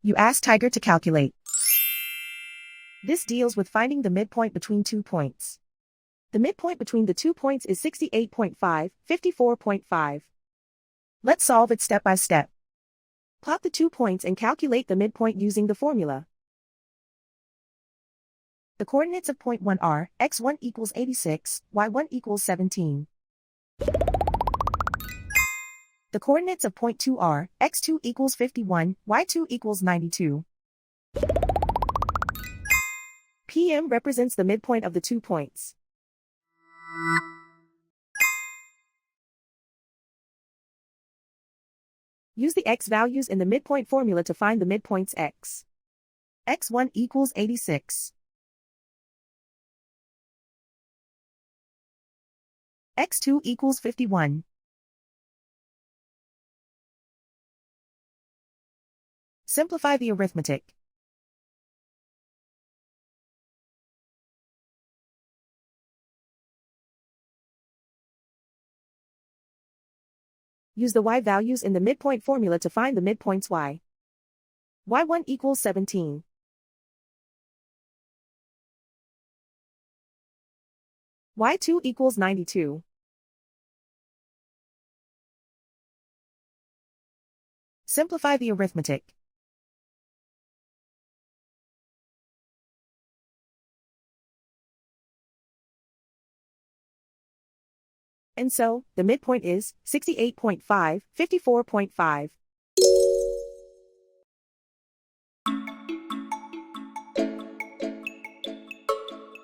You ask Tiger to calculate. This deals with finding the midpoint between 2 points. The midpoint between the 2 points is 68.5, 54.5. Let's solve it step by step. Plot the 2 points and calculate the midpoint using the formula. The coordinates of point 1 are, x1 equals 86, y1 equals 17. The coordinates of point 2 are, x2 equals 51, y2 equals 92. PM represents the midpoint of the 2 points. Use the x values in the midpoint formula to find the midpoints x. x1 equals 86. x2 equals 51. Simplify the arithmetic. Use the y values in the midpoint formula to find the midpoints y. y1 equals 17. y2 equals 92. Simplify the arithmetic. And so, the midpoint is 68.5, 54.5.